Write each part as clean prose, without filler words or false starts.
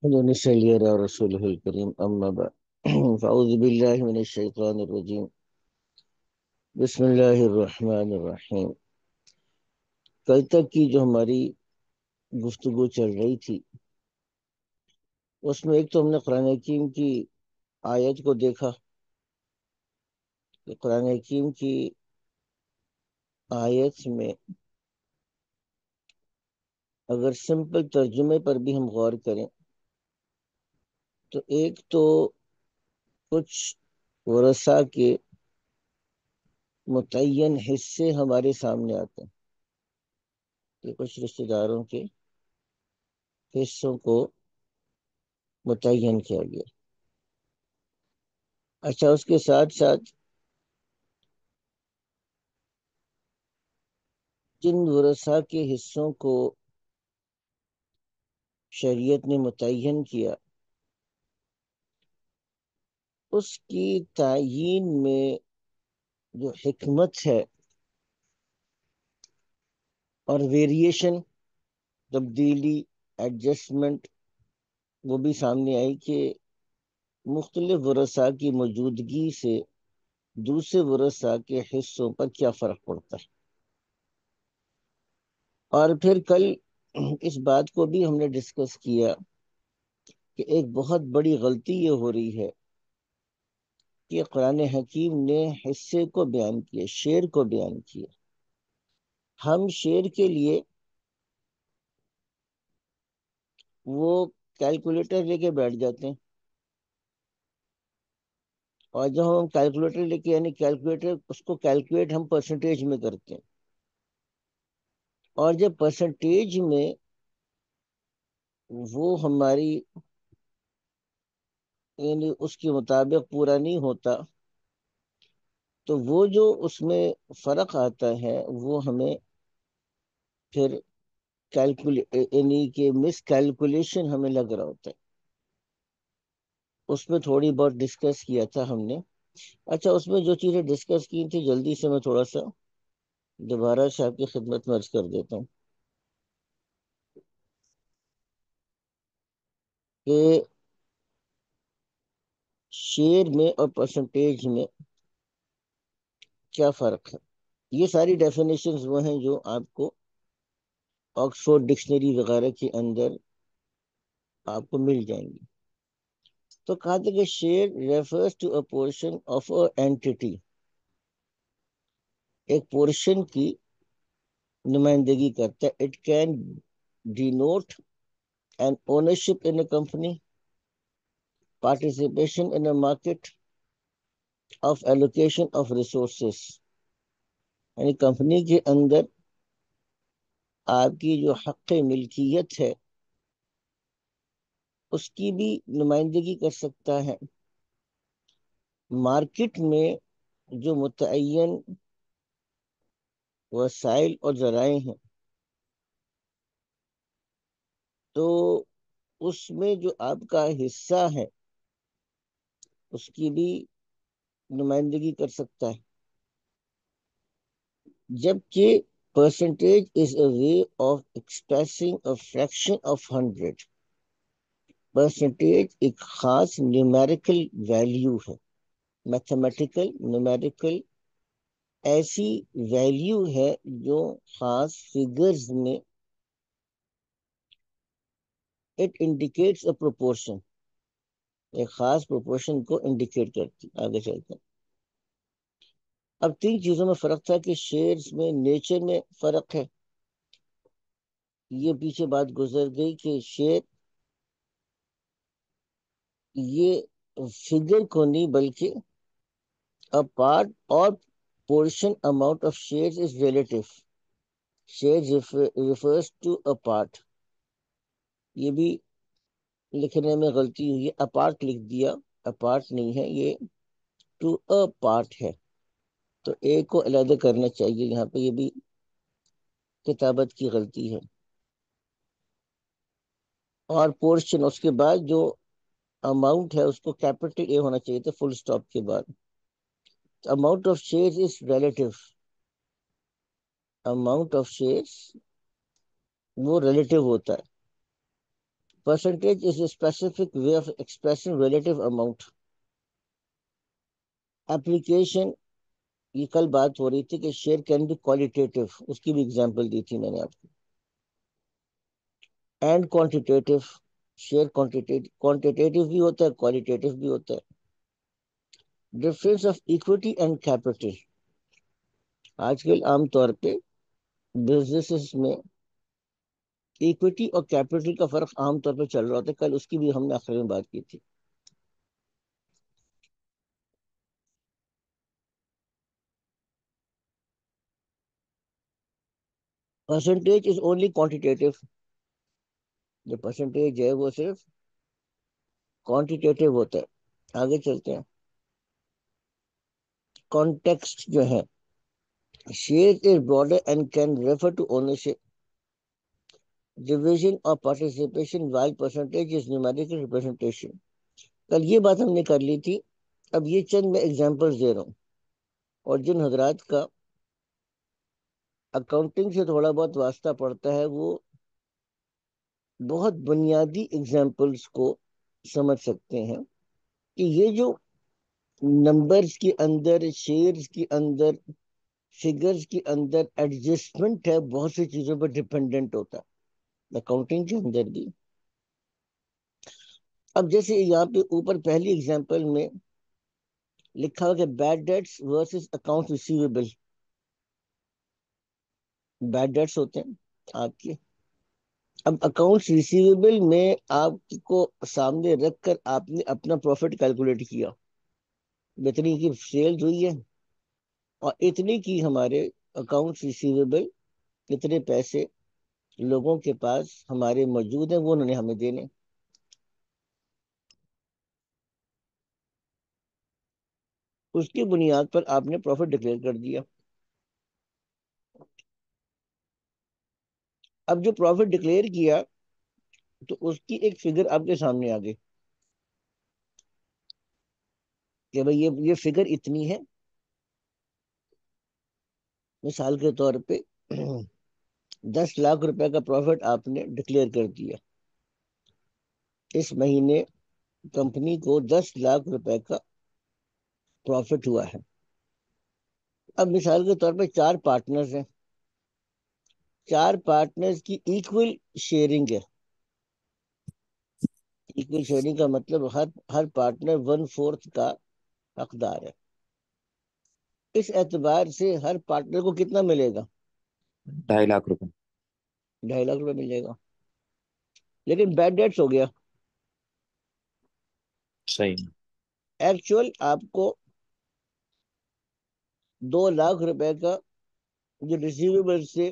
ونصلي على رسوله الكريم أما بعد فأعوذ بالله من الشيطان الرجيم بسم الله الرحمن الرحیم. کل تک کی جو ہماری گفتگو چل رہی تھی اس میں ایک تو ہم نے قرآن حکیم کی آیت کو دیکھا کہ قرآن حکیم کی آیت میں اگر سمپل ترجمے پر بھی ہم غور کریں تو ایک تو کچھ ورثہ کے متعین حصے ہمارے سامنے آتے ہیں کہ کچھ رشتہ داروں کے حصوں کو متعین کیا گیا. اچھا، اس کے ساتھ ساتھ جن ورثہ کے حصوں کو شریعت نے متعین کیا اس کی تعیین میں جو حکمت ہے اور ویریشن، تبدیلی، ایڈجسٹمنٹ، وہ بھی سامنے آئی کہ مختلف ورثہ کی موجودگی سے دوسرے ورثہ کے حصوں پر کیا فرق پڑتا ہے. اور پھر کل اس بات کو بھی ہم نے ڈسکس کیا کہ ایک بہت بڑی غلطی یہ ہو رہی ہے کہ قرآن حکیم نے حصے کو بیان کیا، شیئر کو بیان کیا. ہم شیئر کے لیے وہ کیلکولیٹر لے کے بیٹھ جاتے ہیں، اور جب ہم کیلکولیٹر لے کے یعنی کیلکولیٹر اس کو کیلکولیٹ ہم پرسنٹیج میں کرتے ہیں، اور جب پرسنٹیج میں وہ ہماری یعنی اس کے مطابق پورا نہیں ہوتا تو وہ جو اس میں فرق آتا ہے وہ ہمیں پھر یعنی کہ مس کیلکولیشن ہمیں لگ رہا ہوتا ہے. اس میں تھوڑی بہت ڈسکس کیا تھا ہم نے. اچھا، اس میں جو چیزیں ڈسکس کی تھی جلدی سے میں تھوڑا سا دوبارہ سے آپ کی خدمت میں عرض کر دیتا ہوں کہ شیئر میں اور پرسنٹیج میں کیا فرق ہے. یہ ساری ڈیفینیشنز وہ ہیں جو آپ کو آکسفورڈ ڈکشنری وغیرہ کے اندر آپ کو مل جائیں گی. تو کہا تھا کہ share refers to a portion of a entity, ایک پورشن کی نمائندگی کرتا ہے. It can denote an ownership in a company, participation in a market, of allocation of resources. یعنی کمپنی کے اندر آپ کی جو حق ملکیت ہے اس کی بھی نمائندگی کر سکتا ہے. مارکیٹ میں جو متعین وسائل اور ذرائع ہیں تو اس میں جو آپ کا حصہ ہے اس کی بھی نمائندگی کر سکتا ہے. جبکہ percentage is a way of expressing a fraction of 100. percentage ایک خاص numerical value ہے، mathematical numerical ایسی value ہے جو خاص figures میں it indicates a proportion، ایک خاص proportion کو indicate کرتی. آگے چلتے ہیں. اب تین چیزوں میں فرق تھا کہ شیئرز میں نیچر میں فرق ہے. یہ پیچھے بات گزر گئی کہ شیئر یہ فگر کو نہیں بلکہ a part or portion amount of shares is relative. Shares refers to a part. یہ بھی لکھنے میں غلطی ہوئی ہے، apart لکھ دیا، apart نہیں ہے، یہ to a part ہے، تو ایک کو علیحدہ کرنا چاہیے. یہاں پہ یہ بھی کتابت کی غلطی ہے. اور پورشن اس کے بعد جو اماؤنٹ ہے اس کو کیپٹل اے ہونا چاہیے تھا فل سٹاپ کے بعد. amount of shares is relative. amount of shares وہ ریلیٹو ہوتا ہے. Percentage is a specific way of expressing relative amount. Application, یہ کل بات ہو رہی تھی کہ شیئر کین بی کوالیٹیٹیو، اس کی بھی اگزامپل دی تھی میں نے آپ کو. اینڈ کوانٹیٹیو، شیئر کوانٹیٹیو بھی ہوتا ہے، کوالیٹیٹیو بھی ہوتا ہے. Difference of equity and capital. آج کل عام طور پہ بزنس میں ایکویٹی اور کیپٹل کا فرق عام طور پہ چل رہا ہوتا ہے. کل اس کی بھی ہم نے آخر میں بات کی تھی. Percentage is only quantitative. جو پرسنٹیج ہے وہ صرف کوانٹیٹیو ہوتا ہے. آگے چلتے ہیں. کانٹیکسٹ جو ہے، share is broader and can refer to ownership, division or participation, while percentage is numerical representation. کل یہ بات ہم نے کر لی تھی. اب یہ چند میں ایگزامپل دے رہا ہوں، اور جن حضرات کا اکاؤنٹنگ سے تھوڑا بہت واسطہ پڑتا ہے وہ بہت بنیادی ایگزامپلس کو سمجھ سکتے ہیں کہ یہ جو نمبرز کے اندر، شیئرز کے اندر، فگرز کے اندر ایڈجسٹمنٹ ہے، بہت سی چیزوں پر ڈپینڈنٹ ہوتا ہے اکاؤنٹنگ کے اندر بھی. اب جیسے یہاں پہ اوپر پہلی ایگزامپل میں لکھا ہوا کہ bad debts versus account receivable. Bad debts ہوتے ہیں آپ کے. اب اکاؤنٹس ریسیویبل میں آپ کو سامنے رکھ کر آپ نے اپنا پروفٹ کیلکولیٹ کیا، اتنی کی سیلز ہوئی ہے اور اتنی کی ہمارے اکاؤنٹس ریسیویبل، کتنے پیسے لوگوں کے پاس ہمارے موجود ہیں وہ انہوں نے ہمیں دینے. اس کی بنیاد پر آپ نے پروفٹ ڈکلیئر کر دیا. اب جو پروفٹ ڈکلیئر کیا تو اس کی ایک فگر آپ کے سامنے آ گئی کہ بھئی یہ فگر اتنی ہے. مثال کے طور پہ 10 لاکھ روپے کا پروفٹ آپ نے ڈکلیئر کر دیا. اس مہینے کمپنی کو 10 لاکھ روپے کا پروفٹ ہوا ہے. اب مثال کے طور پہ 4 پارٹنرز ہیں. 4 پارٹنرز کی ایکول شیئرنگ ہے. ایکول شیئرنگ کا مطلب ہر پارٹنر 1/4 کا حقدار ہے. اس اعتبار سے ہر پارٹنر کو کتنا ملے گا؟ 2.5 لاکھ روپے. 2.5 لاکھ روپے ملے گا. لیکن بیڈ ڈیٹس ہو گیا. صحیح. ایکچوئل آپ کو 2 لاکھ روپے کا جو ریسیویبل سے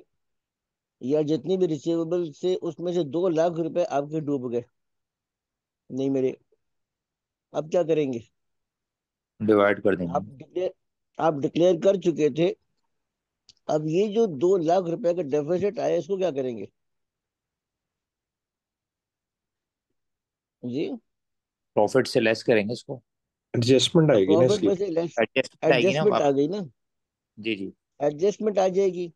یا جتنی بھی ریسیویبل سے اس میں سے 2 لاکھ روپے آپ کے ڈوب گئے، نہیں میرے. اب کیا کریں گے؟ ڈیوائڈ کر دیں آپ گے. آپ ڈکلیئر کر چکے تھے. اب یہ جو 2 لاکھ روپے کا ڈیفیسٹ آیا اس کو کیا کریں گے؟ جی پروفٹ سے لیس کریں گے اس کو. ایڈجسٹمنٹ آئے گی نا اس پروفٹ کی. میں سے لیس، ایڈجسٹمنٹ آئے گی نا ایڈجسٹمنٹ آپ. آ گئی نا. جی جی. ایڈجسٹمنٹ آ جائے گی.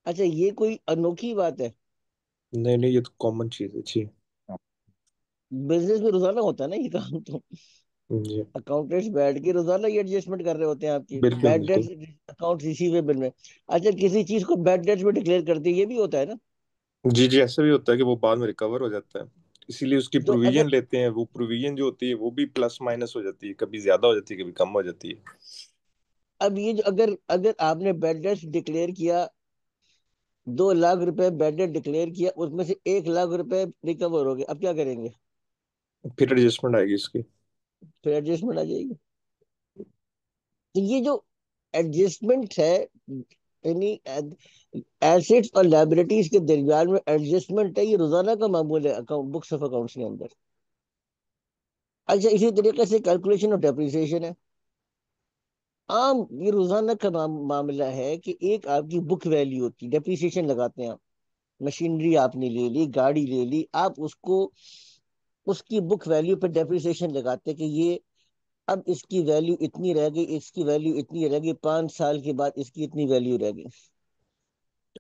اچھا یہ کوئی انوکھی بات ہے؟ نہیں نہیں، یہ تو کامن چیز ہے. جی بزنس میں روزانہ ہوتا ہے نا یہ کام. تو جی اکاؤنٹنٹس بیٹھ کے روزانہ یہ ایڈجسٹمنٹ کر رہے ہوتے ہیں آپ کی بالکل بیڈ بالکل. ڈیٹس اکاؤنٹ ریسیویبل میں. اچھا کسی چیز کو بیڈ ڈیٹس میں ڈکلیئر کرتے یہ بھی ہوتا ہے نا. جی جی، ایسا بھی ہوتا ہے کہ وہ بعد میں ریکور ہو جاتا ہے، اسی لیے اس کی تو اگر پروویژن لیتے ہیں. وہ پروویژن جو ہوتی ہے وہ بھی پلس مائنس ہو جاتی ہے، کبھی زیادہ ہو جاتی ہے کبھی کم ہو جاتی ہے. اب یہ جو اگر آپ نے بیڈ ڈیٹس ڈکلیئر کیا، 2 لاکھ روپے بیڈ ڈیٹ ڈکلیئر کیا، اس میں سے 1 لاکھ روپے ریکور ہو گئے، اب کیا کریں گے؟ پھر ایڈجسٹمنٹ آئے گی اس کی. پھر ایڈجسٹمنٹ آ جائے گی. تو یہ جو ایڈجسٹمنٹ ہے، یعنی ایسٹس اور لائبلٹیز کے درمیان میں ایڈجسٹمنٹ ہے، یہ روزانہ کا معمول ہے بکس آف اکاؤنٹس کے اندر. اچھا اسی طریقے سے کیلکولیشن اور ڈیپریسیشن ہے. عام یہ روزانہ کا معاملہ ہے کہ ایک آپ کی بک ویلیو ہوتی ہے، ڈیپریسیشن لگاتے ہیں آپ. مشینری آپ نے لے لی، گاڑی لے لی، آپ اس کو اس کی بک ویلیو پہ ڈیپریسیشن لگاتے کہ یہ اب اس کی ویلیو اتنی رہ گئی، اس کی ویلیو اتنی رہ گئی، 5 سال کے بعد اس کی اتنی ویلیو رہ گئی.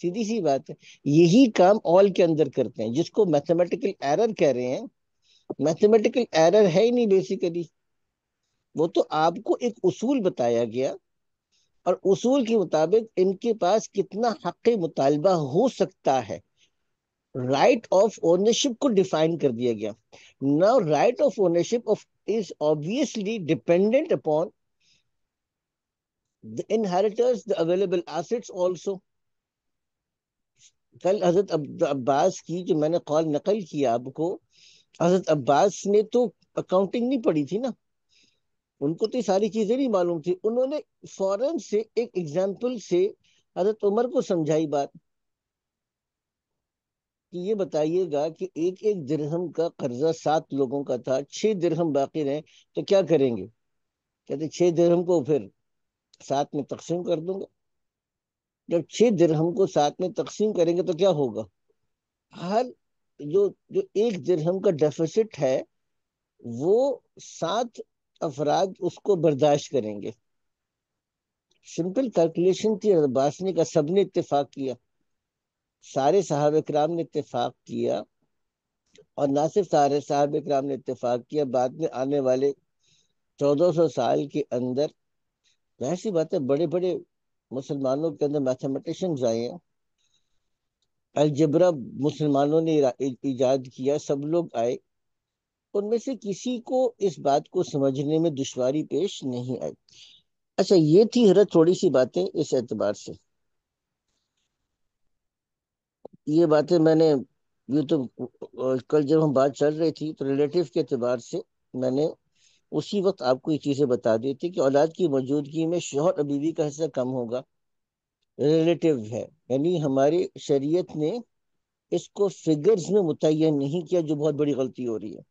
سیدھی سی بات ہے. یہی کام آل کے اندر کرتے ہیں جس کو میتھمیٹیکل ایرر کہہ رہے ہیں. میتھمیٹیکل ایرر ہے ہی نہیں بیسیکلی. وہ تو آپ کو ایک اصول بتایا گیا اور اصول کے مطابق ان کے پاس کتنا حق مطالبہ ہو سکتا ہے. رائٹ آف اونرشپ کو ڈیفائن کر دیا گیا. Now right of ownership of is obviously dependent upon the inheritors, the available assets also. کل حضرت عباس کی جو میں نے قول نقل کیا آپ کو, حضرت عباس نے تو اکاؤنٹنگ نہیں پڑھی تھی نا, ان کو تو یہ ساری چیزیں نہیں معلوم تھی. انہوں نے فوراً سے ایک ایگزامپل سے حضرت عمر کو سمجھائی بات کہ یہ بتائیے گا کہ ایک ایک درہم کا قرضہ 7 لوگوں کا تھا, 6 درہم باقی رہے تو کیا کریں گے؟ کہتے 6 درہم کو پھر 7 میں تقسیم کر دوں گا. جب 6 درہم کو 7 میں تقسیم کریں گے تو کیا ہوگا؟ ہر جو 1 درہم کا ڈیفیسٹ ہے وہ 7 افراد اس کو برداشت کریں گے. سمپل کیلکولیشن تھی. باسنی کا سب نے اتفاق کیا, سارے صحابہ کرام نے اتفاق کیا, اور نہ صرف سارے صحابہ کرام نے اتفاق کیا, بعد میں آنے والے 1400 سال کے اندر ایسی بات ہے بڑے بڑے مسلمانوں کے اندر میتھمیٹیشنز آئے ہیں, الجبرا مسلمانوں نے ایجاد کیا, سب لوگ آئے, ان میں سے کسی کو اس بات کو سمجھنے میں دشواری پیش نہیں آئی. اچھا یہ تھی حضرت تھوڑی سی باتیں اس اعتبار سے. یہ باتیں میں نے یہ تو کل جب ہم بات چل رہی تھی تو ریلیٹیو کے اعتبار سے میں نے اسی وقت آپ کو یہ چیزیں بتا دی تھی کہ اولاد کی موجودگی میں شوہر اور بیوی کا حصہ کم ہوگا. ریلیٹیو ہے, یعنی ہماری شریعت نے اس کو فگرز میں متعین نہیں کیا, جو بہت بڑی غلطی ہو رہی ہے.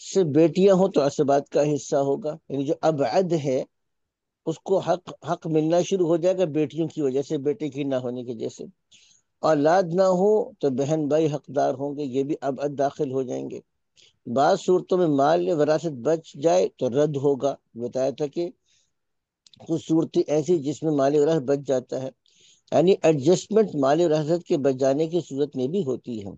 صرف بیٹیاں ہوں تو عصبات کا حصہ ہوگا, یعنی جو ابعد ہے اس کو حق ملنا شروع ہو جائے گا بیٹیوں کی وجہ سے, بیٹے کی نہ ہونے کی وجہ سے. اولاد نہ ہو تو بہن بھائی حقدار ہوں گے, یہ بھی ابعد داخل ہو جائیں گے. بعض صورتوں میں مال وراثت بچ جائے تو رد ہوگا, بتایا تھا کہ کچھ صورتیں ایسی جس میں مال وراثت بچ جاتا ہے, یعنی ایڈجسٹمنٹ مال وراثت کے بچ جانے کی صورت میں بھی ہوتی ہے.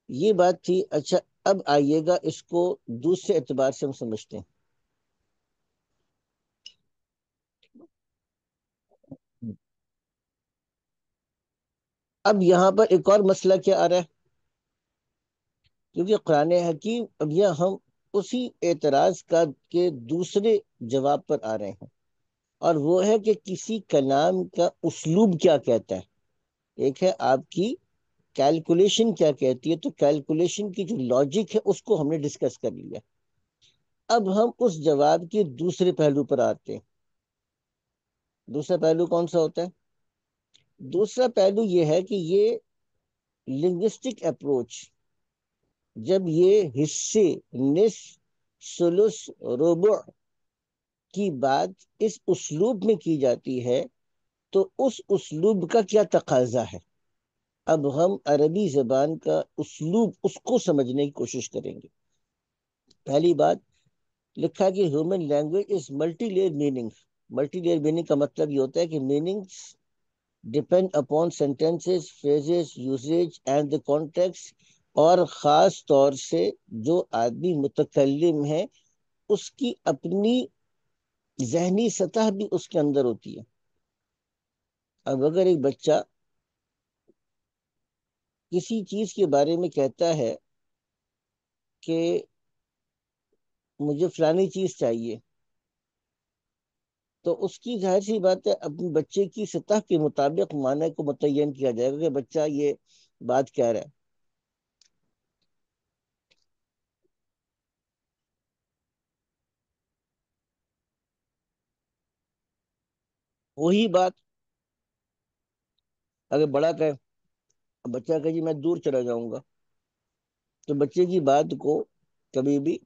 یہ بات تھی. اچھا اب آئیے گا اس کو دوسرے اعتبار سے ہم سمجھتے ہیں. اب یہاں پر ایک اور مسئلہ کیا آ رہا ہے, کیونکہ قرآن حکیم اب یہ ہم اسی اعتراض کا کے دوسرے جواب پر آ رہے ہیں, اور وہ ہے کہ کسی کلام کا اسلوب کیا کہتا ہے. ایک ہے آپ کی کیلکولیشن کیا کہتی ہے, تو کیلکولیشن کی جو لاجک ہے اس کو ہم نے ڈسکس کر لیا. اب ہم اس جواب کے دوسرے پہلو پر آتے ہیں. دوسرا پہلو کون سا ہوتا ہے؟ دوسرا پہلو یہ ہے کہ یہ لنگوسٹک اپروچ, جب یہ حصے نصف ثلث ربع کی بات اس اسلوب میں کی جاتی ہے تو اس اسلوب کا کیا تقاضا ہے. اب ہم عربی زبان کا اسلوب اس کو سمجھنے کی کوشش کریں گے. پہلی بات لکھا کہ human language is multi layer meaning. Multi layer meaning کا مطلب یہ ہوتا ہے کہ meanings depend upon sentences, phrases, usage and the context, اور خاص طور سے جو آدمی متکلم ہے اس کی اپنی ذہنی سطح بھی اس کے اندر ہوتی ہے. اب اگر ایک بچہ کسی چیز کے بارے میں کہتا ہے کہ مجھے فلانی چیز چاہیے, تو اس کی ظاہر سی بات ہے اپنے بچے کی سطح کے مطابق معنی کو متعین کیا جائے گا کہ بچہ یہ بات کہہ رہا ہے. وہی بات اگر بڑا کہے, بچہ کہے جی میں دور چلا جاؤں گا, تو بچے کی بات کو کبھی بھی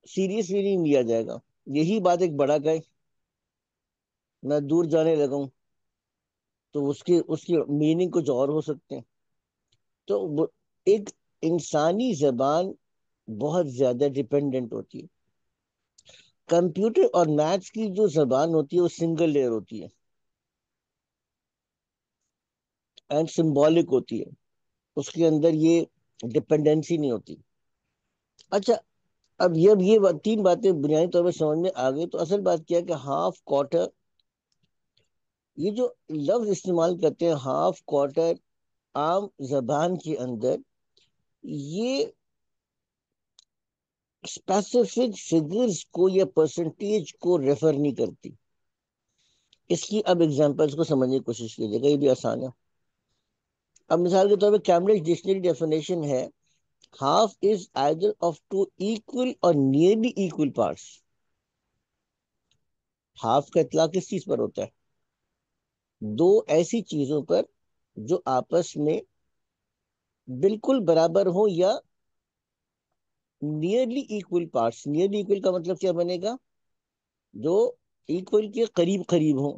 سیریسلی نہیں لیا جائے گا. یہی بات ایک بڑا کہے میں دور جانے لگا ہوں, تو اس کی میننگ کچھ اور ہو سکتے ہیں. تو ایک انسانی زبان بہت زیادہ ڈیپینڈنٹ ہوتی ہے. کمپیوٹر اور میتھس کی جو زبان ہوتی ہے وہ سنگل لیئر ہوتی ہے. اینڈ سمبولک ہوتی ہے، اس کے اندر یہ ڈپینڈنسی نہیں ہوتی. اچھا، اب یہ تین باتیں بنیادی طور پہ سمجھ میں آ گئی. تو اصل بات کیا ہے کہ ہاف کوارٹر، یہ جو لفظ استعمال کرتے ہیں ہاف کوارٹر عام زبان کے اندر، یہ اسپیسیفک فگرز کو یا پرسنٹیج کو ریفر نہیں کرتی. اس کی اب ایگزامپلس کو سمجھنے کی کوشش کیجیے گا، یہ بھی آسان ہے. اب مثال کے طور پہ کیمبرج ڈکشنری ڈیفینیشن ہے: half is either of two equal or nearly equal parts. half کا اطلاق کس چیز پر ہوتا ہے؟ دو ایسی چیزوں پر جو آپس میں بالکل برابر ہوں یا nearly equal parts. Nearly equal کا مطلب کیا بنے گا؟ جو ایکول کے قریب قریب ہوں.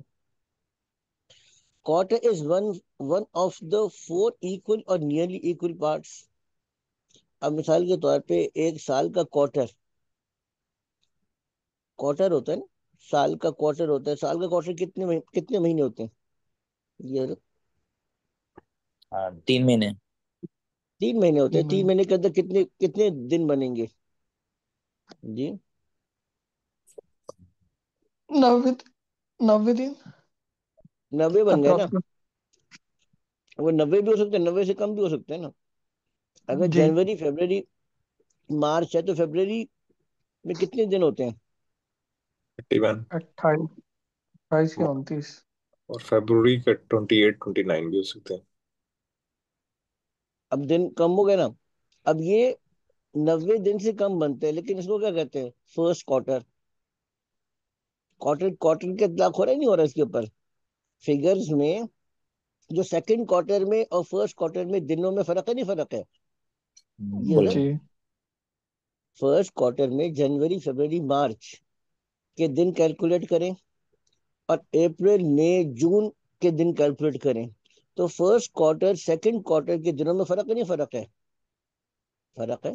quarter is one of the four equal or nearly equal parts. اب مثال کے طور پہ ایک سال کا کوارٹر ہوتا ہے نا، سال کا کوارٹر ہوتا ہے. سال کا کوارٹر کتنے مہینے ہوتے ہیں؟ یہ 3 مہینے. 3 مہینے ہوتے ہیں. 3 مہینے کے اندر کتنے دن بنیں گے جی؟ 90 دن. 90 بن گئے نا. وہ 90 بھی ہو سکتے ہیں، 90 سے کم بھی ہو سکتے ہیں نا. اگر جی. جنوری فیبرری مارچ ہے تو فیبرری میں کتنے دن ہوتے ہیں؟ 31 28 یا 29. اور فیبروری کے 28 29 بھی ہو سکتے ہیں. اب دن کم ہو گئے نا. اب یہ 90 دن سے کم بنتے ہیں، لیکن اس کو کیا کہتے ہیں؟ First quarter. کوارٹر کے اطلاق ہو رہا ہے نہیں ہو رہا اس کے اوپر؟ فگرز میں جو سیکنڈ کوارٹر میں اور فرسٹ کوارٹر میں دنوں میں فرق ہے، نہیں فرق ہے؟ یہ جی. فرسٹ کوارٹر میں جنوری فیبرری مارچ کے دن کیلکولیٹ کریں اور اپریل مئی جون کے دن کیلکولیٹ کریں، تو فرسٹ کوارٹر سیکنڈ کوارٹر کے دنوں میں فرق ہے، نہیں فرق ہے؟ فرق ہے.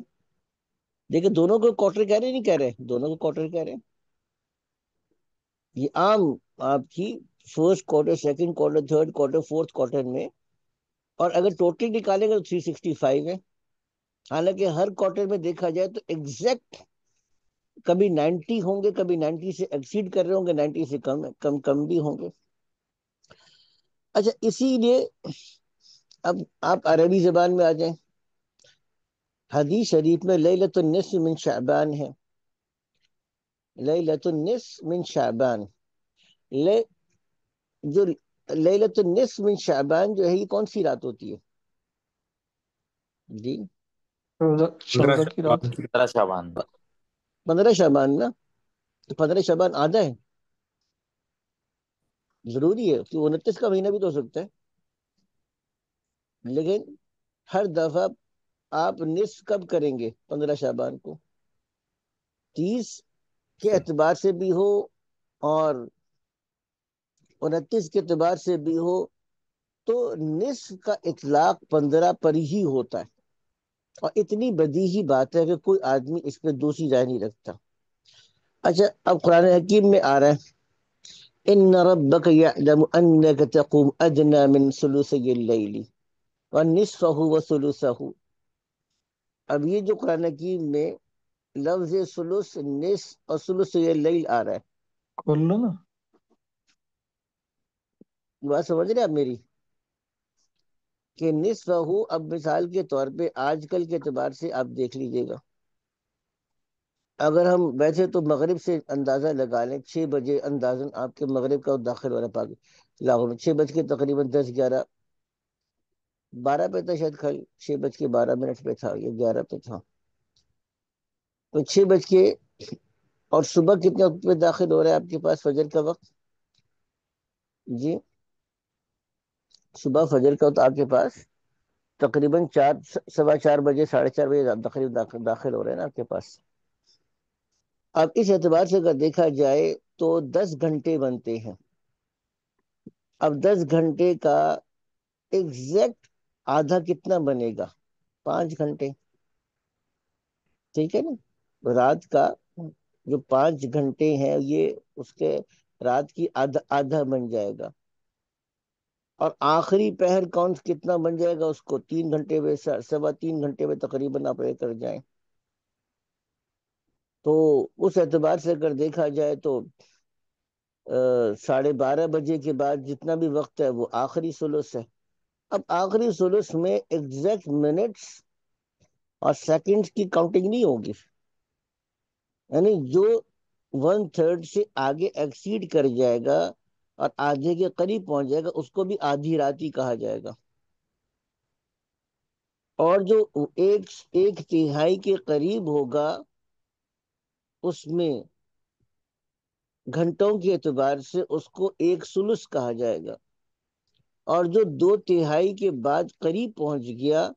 دیکھیں دونوں کو کوارٹر کہہ رہے نہیں کہہ رہے؟ دونوں کو کوارٹر کہہ رہے ہیں. یہ عام آپ کی first quarter, second quarter, third quarter, fourth quarter میں. اور اگر ٹوٹل نکالیں گے تو 365 ہے. حالانکہ ہر کوارٹر میں دیکھا جائے تو ایگزیکٹ کبھی 90 ہوں گے، کبھی 90 سے ایکسیڈ کر رہے ہوں گے، 90 سے کم بھی ہوں گے. اچھا، اسی لیے اب آپ عربی زبان میں آ جائیں. حدیث شریف میں لیلۃ النصف من شعبان ہے. لیلۃ النصف من شعبان، جو لیلۃ النصف من شعبان جو ہے یہ کون سی رات ہوتی ہے جی؟ 14 کی رات. 15 شعبان. 15 شعبان نا. تو 15 شعبان آدھا ہے. ضروری ہے کہ 29 کا مہینہ بھی تو ہو سکتا ہے، لیکن ہر دفعہ آپ نصف کب کریں گے؟ 15 شعبان کو. 30 کے اعتبار سے بھی ہو اور 29 کے اعتبار سے بھی ہو، تو نصف کا اطلاق 15 پر ہی ہوتا ہے. اور اتنی بدیہی بات ہے کہ کوئی آدمی اس پہ دوسری رائے نہیں رکھتا. اچھا، اب قرآن حکیم میں آ رہا ہے: ان ربک یعلم انک تقوم ادنی من ثلثی اللیل ونصفہ وثلثہ. اب یہ جو قرآن حکیم میں لفظ ثلث، نصف اور ثلثی اللیل آ رہا ہے، کھول لو نا. بات سمجھ رہے آپ میری؟ کہ نصف ہو، اب مثال کے طور پہ آج کل کے اعتبار سے آپ دیکھ لیجئے گا. اگر ہم ویسے تو مغرب سے اندازہ لگا لیں، 6 بجے اندازن آپ کے مغرب کا داخل ہو رہا لاہور میں، 6 بج کے تقریباً 10 11 12 پہ تھا شاید، کل 6 بج کے 12 منٹ پہ تھا، یہ 11 پہ تھا. تو 6 بج کے، اور صبح کتنے وقت پہ داخل ہو رہا ہے آپ کے پاس فجر کا وقت جی؟ صبح فجر کا وقت آپ کے پاس تقریباً 4 سوا 4 بجے، 4:30 بجے تقریباً داخل ہو رہے ہیں نا آپ کے پاس. اب اس اعتبار سے اگر دیکھا جائے تو 10 گھنٹے بنتے ہیں. اب 10 گھنٹے کا ایگزیکٹ آدھا کتنا بنے گا؟ 5 گھنٹے. ٹھیک ہے نا؟ رات کا جو 5 گھنٹے ہیں یہ اس کے رات کی آدھا بن جائے گا. اور آخری پہر کون کتنا بن جائے گا اس کو 3 گھنٹے میں 3.25 گھنٹے میں تقریباً آپ یہ کر جائیں. تو اس اعتبار سے اگر دیکھا جائے تو 12:30 بجے کے بعد جتنا بھی وقت ہے وہ آخری ثلث ہے. اب آخری ثلث میں ایگزیکٹ منٹس اور سیکنڈز کی کاؤنٹنگ نہیں ہوگی، یعنی جو 1/3 سے آگے ایکسیڈ کر جائے گا اور آدھے کے قریب پہنچ جائے گا اس کو بھی آدھی رات ہی کہا جائے گا، اور جو ایک تہائی کے قریب ہوگا اس میں گھنٹوں کے اعتبار سے اس کو 1 ثلث کہا جائے گا، اور جو 2 تہائی کے بعد قریب پہنچ گیا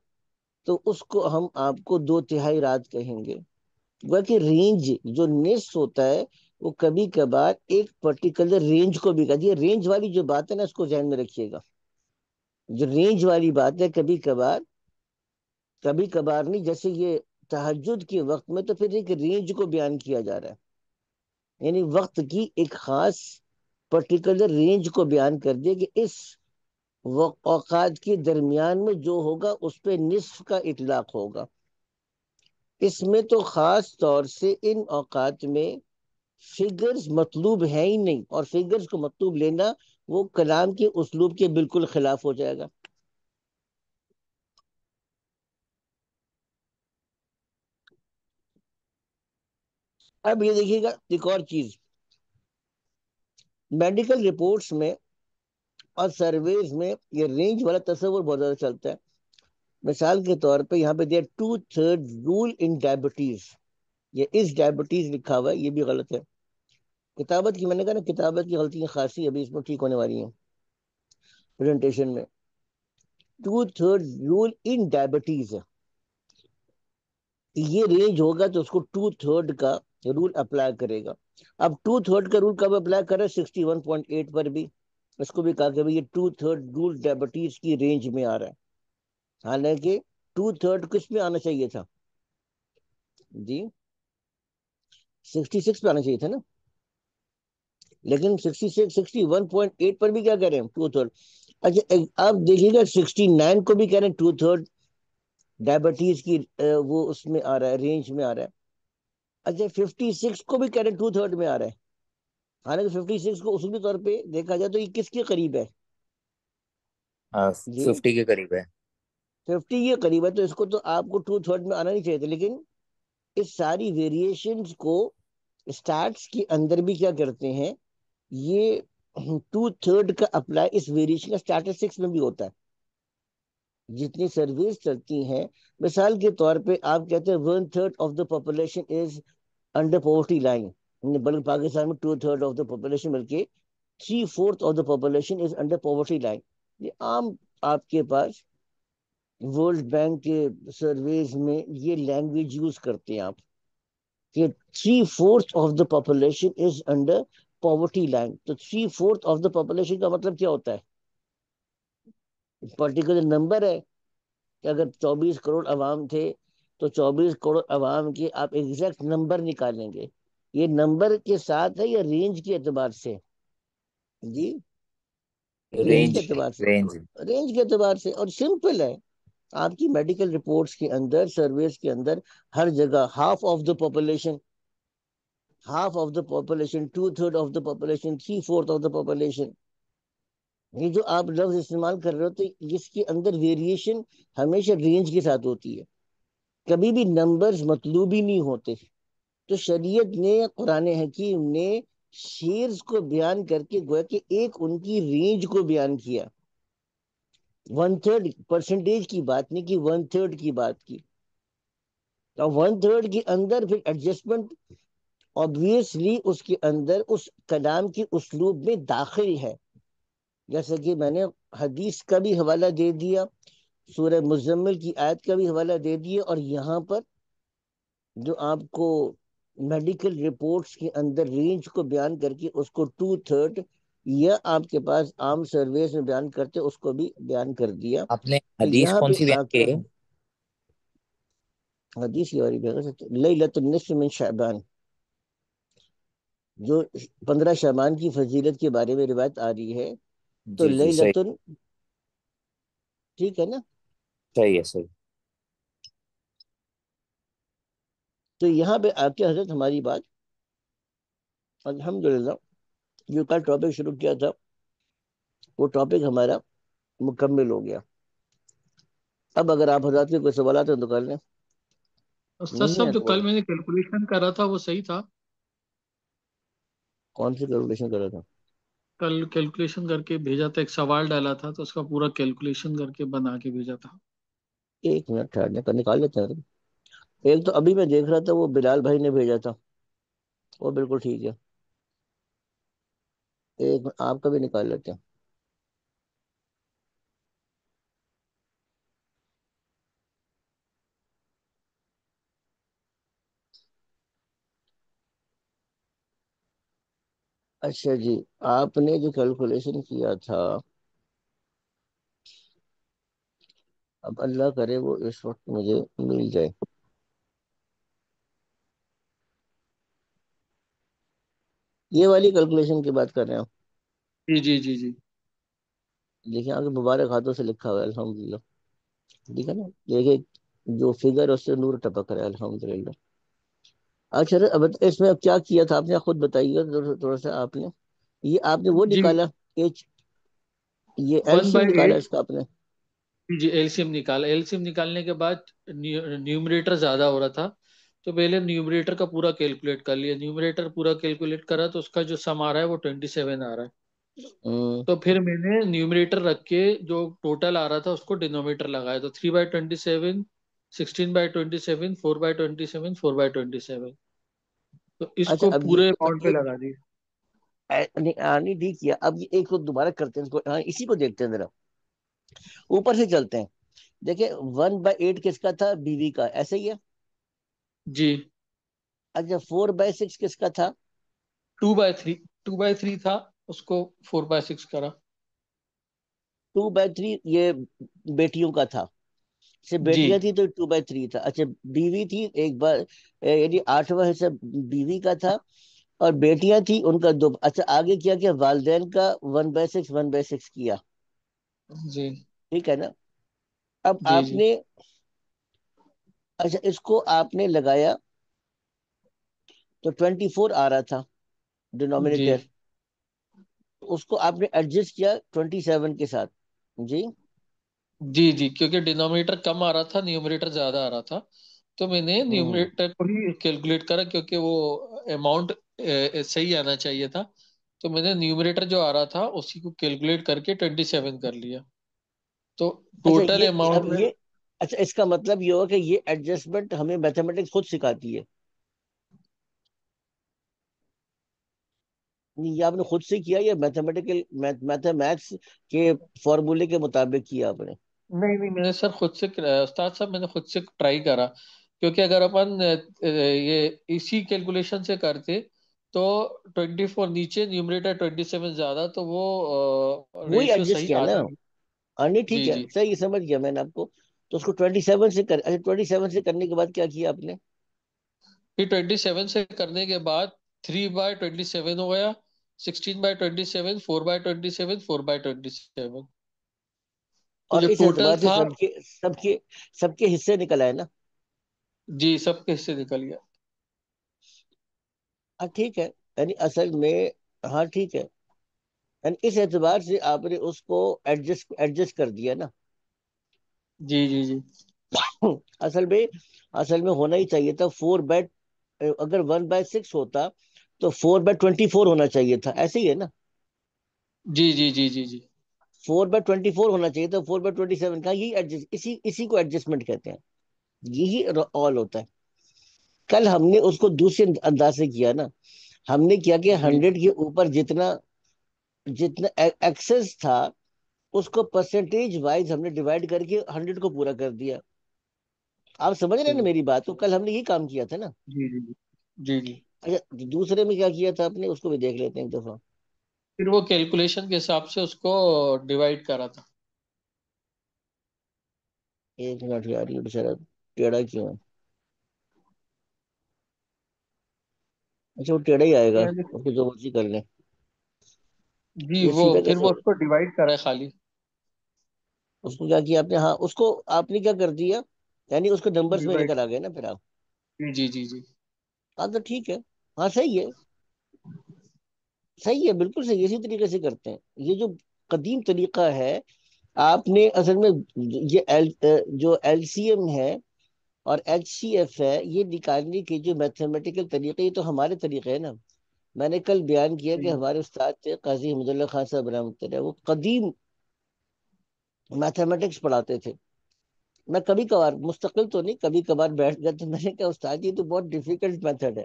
تو اس کو ہم آپ کو 2 تہائی رات کہیں گے. کہ رینج جو نصف ہوتا ہے وہ کبھی کبھار ایک پرٹیکولر رینج کو بھی کہتی ہے. رینج والی جو بات ہے نا اس کو ذہن میں رکھیے گا، جو رینج والی بات ہے کبھی کبھار نہیں، جیسے یہ تہجد کے وقت میں تو پھر ایک رینج کو بیان کیا جا رہا ہے، یعنی وقت کی ایک خاص پرٹیکولر رینج کو بیان کر دیا کہ اس اوقات کے درمیان میں جو ہوگا اس پہ نصف کا اطلاق ہوگا. اس میں تو خاص طور سے ان اوقات میں فگرز مطلوب ہے ہی نہیں، اور فگرز کو مطلوب لینا وہ کلام کے اسلوب کے بالکل خلاف ہو جائے گا. اب یہ دیکھیے گا ایک اور چیز، میڈیکل رپورٹس میں اور سرویز میں یہ رینج والا تصور بہت زیادہ چلتا ہے. مثال کے طور پہ یہاں پہ دیا 2/3 رول ان ڈائبٹیز، یہ اس ڈائبٹیز لکھا ہوا ہے، یہ بھی غلط ہے. کتابت کی میں نے کہا نا کتابت کی غلطیاں خاصی ابھی اس میں ٹھیک ہونے والی ہیں پریزنٹیشن میں. 2/3 رول ان ڈائبٹیز ہے، یہ رینج ہوگا تو اس کو 2/3 کا رول اپلائی کرے گا. اب 2/3 کا رول کب اپلائی کر رہا ہے؟ 61.8 پر بھی اس کو بھی کہا کہ یہ 2/3 رول ڈائبٹیز کی رینج میں آ رہا ہے، حالانکہ 2/3 کس میں آنا چاہیے تھا جی؟ 66 پہ آنا چاہیے تھا نا، لیکن 61.8 پر بھی کیا کہہ رہے ہیں 2/3. اچھا اب دیکھیے گا 69 کو بھی کہہ رہے ہیں 2/3 ڈائبٹیز کی وہ اس میں آ رہا ہے، رینج میں آ رہا ہے. اچھا 56 کو بھی کہہ رہے ہیں 2/3 میں آ رہا ہے، حالانکہ 56 کو اصولی طور پہ دیکھا جائے تو یہ کس کے قریب ہے جی؟ 50 کے قریب ہے. 50 کے قریب ہے، تو اس کو تو آپ کو 2/3 میں آنا نہیں چاہیے تھا. لیکن اس ساری ویریشنز کو اسٹارٹس کے اندر بھی کیا کرتے ہیں، یہ 2/3 کا اپلائی اس ویریشن کا اسٹیٹسٹکس میں بھی ہوتا ہے. جتنی سروس چلتی ہیں، مثال کے طور پہ آپ کہتے ہیں 1/3 of the population is under poverty line, بلکہ پاکستان میں 2/3 آف دا پاپولیشن بلکہ 3/4 of the population is under poverty line. یہ عام آپ کے پاس ورلڈ بینک کے سرویز میں یہ لینگویج یوز کرتے ہیں آپ کہ 3/4 of the population is under poverty line. تو 3/4 آف دا پاپولیشن کا مطلب کیا ہوتا ہے؟ پرٹیکولر نمبر ہے کہ اگر 24 کروڑ عوام تھے تو 24 کروڑ عوام کے آپ ایگزیکٹ نمبر نکالیں گے. یہ نمبر کے ساتھ ہے یا رینج کے اعتبار سے جی؟ رینج کے اعتبار سے، رینج کے اعتبار سے. اور سمپل ہے، آپ کی میڈیکل رپورٹس کے اندر سرویز کے اندر ہر جگہ half of the population, 2/3 of the population, 3/4 of the population, یہ جو آپ لفظ استعمال کر رہے ہو تو اس کے اندر ویریشن ہمیشہ رینج کے ساتھ ہوتی ہے، کبھی بھی نمبرز مطلوب ہی نہیں ہوتے. تو شریعت نے، قرآن حکیم نے شیرز کو بیان کر کے گویا کہ ایک ان کی رینج کو بیان کیا، 1/3 پرسنٹیج کی بات نہیں کی، 1/3 کی بات کی. تو 1/3 کے اندر پھر ایڈجسٹمنٹ obviously اس کے اندر اس کلام کی اسلوب میں داخل ہے. جیسے کہ میں نے حدیث کا بھی حوالہ دے دیا، سورہ مزمل کی آیت کا بھی حوالہ دے دیا، اور یہاں پر جو آپ کو میڈیکل رپورٹس کے اندر رینج کو بیان کر کے اس کو 2/3 یا آپ کے پاس عام سرویز میں بیان کرتے اس کو بھی بیان کر دیا. آپ نے تو حدیث یہاں کون پہ سی آ بیان کی کر ہے؟ حدیث کی باری لیلۃ النصف من شعبان، جو 15 شعبان کی فضیلت کے بارے میں روایت آ رہی ہے. تو جی جی صحیح. لیلۃ ٹھیک ہے نا؟ صحیح ہے صحیح. تو یہاں پہ آ کے حضرت ہماری بات الحمدللہ جو کل ٹاپک شروع کیا تھا وہ ٹاپک ہمارا مکمل ہو گیا. اب اگر آپ حضرات کے کوئی سوالات ہیں تو کر لیں، استاد نہیں ہے صاحب جو تو کل میں نے کیلکولیشن کرا تھا وہ صحیح تھا؟ کون سی کیلکولیشن کر رہا تھا؟ کل کیلکولیشن کر کے بھیجا تھا، ایک سوال ڈالا تھا تو اس کا پورا کیلکولیشن کر کے بنا کے بھیجا تھا. ایک منٹ ٹھہرنے کا نکال لیتے ہیں. ایک تو ابھی میں دیکھ رہا تھا وہ بلال بھائی نے بھیجا تھا، وہ بالکل ٹھیک ہے. ایک منٹ آپ کا بھی نکال لیتے ہیں. اچھا جی، آپ نے جو کیلکولیشن کیا تھا، اب اللہ کرے وہ اس وقت مجھے مل جائے. یہ والی کیلکولیشن کی بات کر رہے ہیں؟ جی جی جی جی. دیکھیں آگے مبارک ہاتھوں سے لکھا ہوا ہے الحمدللہ. ٹھیک ہے نا؟ دیکھیں جو فگر اس سے نور ٹپک رہا ہے الحمدللہ. اچھا اب اس میں اب کیا کیا تھا آپ نے، خود بتائیے تھوڑا سا. آپ نے یہ آپ نے وہ جی نکالا ایچ، یہ L one C M by نکالا ایٹ اس کا آپ نے؟ جی ایل سی ایم نکالا. ایل سی ایم نکالنے کے بعد نیومریٹر زیادہ ہو رہا تھا تو پہلے نیومریٹر کا پورا کیلکولیٹ کر لیا. نیومریٹر پورا کیلکولیٹ کرا تو اس کا جو سم آ رہا ہے وہ 27 آ رہا ہے. تو پھر میں نے نیومریٹر رکھ کے جو ٹوٹل آ رہا تھا اس کو ڈینومیٹر لگایا تو 3/27، 16/27، 4/27، 4/27. تو اس اچھا کو اب یہ پورے اب اماؤنٹ پہ ایک لگا دی. نہیں ٹھیک کیا. اب یہ ایک کو دوبارہ کرتے ہیں، اس کو ہاں اسی کو دیکھتے ہیں ذرا، اوپر سے چلتے ہیں. دیکھیں 1/8 کس کا تھا؟ بیوی کا، ایسے ہی ہے. جی اچھا 4/6 کس کا تھا؟ 2/3، 2/3 تھا، اس کو 4/6 کرا. 2/3 یہ بیٹیوں کا تھا. سے جی بیٹیاں تھی تو 2/3 تھا. اچھا بیوی تھی ایک بار، یعنی 8واں حصہ بیوی کا تھا، اور بیٹیاں تھی ان کا 2. اچھا آگے کیا کیا؟ والدین کا 1/6 1/6 کیا. جی ٹھیک ہے نا؟ اب جی آپ جی نے اچھا اس کو آپ نے لگایا تو 24 آ رہا تھا جی ڈینومینیٹر. اس کو آپ نے ایڈجسٹ کیا 27 کے ساتھ. جی جی جی کیونکہ ڈینومینیٹر کم آ رہا تھا، نیومریٹر زیادہ آ رہا تھا تو میں نے ہوں نیومریٹر کو ہی کیلکولیٹ کرا کیونکہ وہ اماؤنٹ صحیح آنا چاہیے تھا. تو میں نے نیومریٹر جو آ رہا تھا اسی کو کیلکولیٹ کر کے 27 کر لیا. تو اچھا ٹوٹل یہ اب اماؤنٹ میں یہ اچھا اس کا مطلب یہ ہوا کہ یہ ایڈجسٹمنٹ ہمیں میتھمیٹکس خود سکھاتی ہے. یہ آپ نے خود سے کیا یا میتھمیٹیکل میتھس کے فارمولے کے مطابق کیا آپ نے؟ نہیں نہیں، میں نے سر خود سے استاد صاحب میں نے خود سے ٹرائی کرا کیونکہ اگر اپن یہ اسی کیلکولیشن سے کرتے تو 24 نیچے نیومریٹر 27 زیادہ تو وہ وہی ریشیو ایڈجسٹ صحیح کیا نا. آتا نہیں. ہاں نہیں ٹھیک جی ہے، جی صحیح سمجھ گیا میں نے آپ کو. تو اس کو 27 سے کر، اچھا 27 سے کرنے کے بعد کیا کیا آپ نے؟ پھر 27 سے کرنے کے بعد 3/27 ہو گیا، 16/27، 4/27، 4/27. تو اور جو اس ٹوٹل اعتبار سے تھا سب کے حصے نکل آئے نا. جی سب کے حصے نکل گیا. ہاں ٹھیک ہے، یعنی اصل میں ہاں ٹھیک ہے، یعنی اس اعتبار سے آپ نے اس کو ایڈجسٹ کر دیا نا. جی جی جی اصل میں اصل میں ہونا ہی چاہیے تھا 4/، اگر 1/6 ہوتا تو 4/24 ہونا چاہیے تھا. ایسے ہی ہے نا؟ جی جی جی جی جی 4/24 ہونا چاہیے تھا. 4/27 کا یہی اسی کو ایڈجسٹمنٹ کہتے ہیں. یہی آل ہوتا ہے. کل ہم نے اس کو دوسرے انداز سے کیا نا. ہم نے کیا کہ جی 100 کے اوپر جتنا جتنا ایکسس تھا اس کو پرسنٹیج وائز ہم نے ڈیوائڈ کر کے 100 کو پورا کر دیا. آپ سمجھ رہے ہیں نا ٹھیک. میری بات کو؟ کل ہم نے یہ کام کیا تھا نا. جی جی جی جی اچھا دوسرے میں کیا کیا تھا آپ نے، اس کو بھی دیکھ لیتے ہیں ایک دفعہ. پھر وہ کیلکولیشن کے حساب سے اس کو ڈیوائڈ کرا تھا. ایک منٹ یار، یہ بےچارا ٹیڑھا کیوں ہے؟ اچھا وہ ٹیڑھا ہی آئے گا، اس کو جو مرضی کر لیں. جی یہ وہ سیدھا پھر کیسے وہ ہو؟ اس کو ڈیوائڈ کرا ہے خالی. اس کو کیا کیا آپ نے؟ ہاں اس کو آپ نے کیا کر دیا، یعنی اس کو نمبرز میں لے ڈیوائڈ. کر آ گئے نا پھر آپ. جی جی جی. ہاں تو ٹھیک ہے، ہاں صحیح ہے، صحیح ہے، بالکل صحیح، اسی طریقے سے کرتے ہیں. یہ جو قدیم طریقہ ہے، آپ نے اصل میں یہ جو ایل سی ایم ہے اور ایچ سی ایف ہے، یہ نکالنے کے جو میتھمیٹیکل طریقے، یہ تو ہمارے طریقے ہیں نا. میں نے کل بیان کیا کہ ہمارے استاد تھے قاضی حمد اللہ خان صاحب رحمۃ اللہ، وہ قدیم میتھمیٹکس پڑھاتے تھے. میں کبھی کبھار، مستقل تو نہیں، کبھی کبھار بیٹھ گئے تو میں نے کہا استاد یہ تو بہت ڈیفیکلٹ میتھڈ ہے.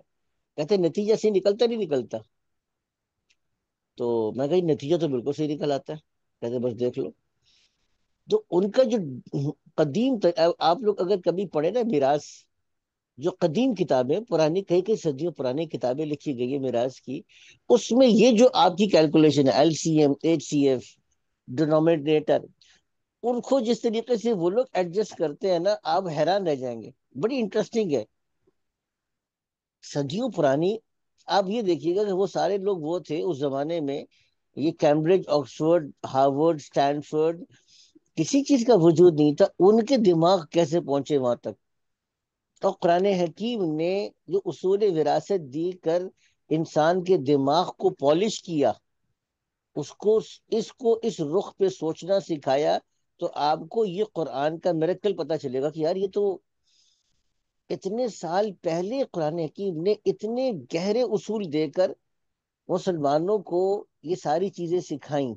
کہتے نتیجہ سے نکلتا نہیں نکلتا. تو میں کہی نتیجہ تو بالکل صحیح نکل آتا ہے. کہتے بس دیکھ لو. تو ان کا جو قدیم آپ لوگ اگر کبھی پڑھے نا میراث، جو قدیم کتابیں پرانی، کئی کئی صدیوں پرانی کتابیں لکھی گئی ہے میراث کی، اس میں یہ جو آپ کی کیلکولیشن ہے L C M, H C F, denominator, ان کو جس طریقے سے وہ لوگ ایڈجسٹ کرتے ہیں نا، آپ حیران رہ جائیں گے. بڑی انٹرسٹنگ ہے، صدیوں پرانی. آپ یہ دیکھیے گا کہ وہ سارے لوگ وہ تھے اس زمانے میں، یہ کیمبرج، آکسفورڈ، ہارورڈ، اسٹینفورڈ، کسی چیز کا وجود نہیں تھا. ان کے دماغ کیسے پہنچے وہاں تک؟ اور قرآن حکیم نے جو اصول وراثت دی کر انسان کے دماغ کو پالش کیا، اس رخ پہ سوچنا سکھایا، تو آپ کو یہ قرآن کا میریکل پتا چلے گا کہ یار یہ تو اتنے سال پہلے قرآن حکیم نے اتنے گہرے اصول دے کر مسلمانوں کو یہ ساری چیزیں سکھائیں.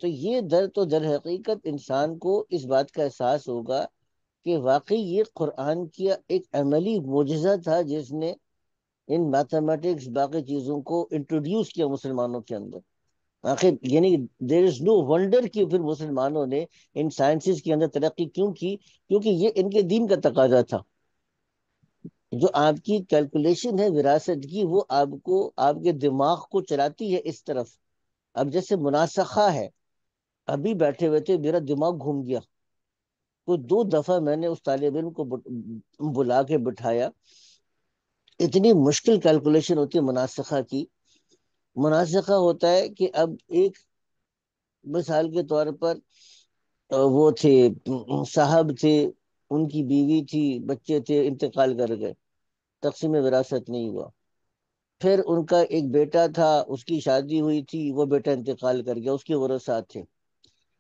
تو یہ در حقیقت انسان کو اس بات کا احساس ہوگا کہ واقعی یہ قرآن کیا ایک عملی معجزہ تھا، جس نے ان میتھمیٹکس باقی چیزوں کو انٹروڈیوس کیا مسلمانوں کے اندر. آخر یعنی دیر از نو ونڈر کہ پھر مسلمانوں نے ان سائنسز کے اندر ترقی کیوں کی، کیونکہ یہ ان کے دین کا تقاضا تھا. جو آپ کی کیلکولیشن ہے وراثت کی، وہ آپ کو، آپ کے دماغ کو چلاتی ہے اس طرف. اب جیسے مناسخہ ہے، ابھی بیٹھے ہوئے تھے میرا دماغ گھوم گیا. تو 2 دفعہ میں نے اس طالب علم کو بلا کے بٹھایا. اتنی مشکل کیلکولیشن ہوتی ہے مناسخہ کی. مناسخہ ہوتا ہے کہ اب ایک مثال کے طور پر وہ تھے، صاحب تھے، ان کی بیوی تھی، بچے تھے، انتقال کر گئے، تقسیم وراثت نہیں ہوا. پھر ان کا ایک بیٹا تھا، اس کی شادی ہوئی تھی، وہ بیٹا انتقال کر گیا، اس کے ورثات تھے.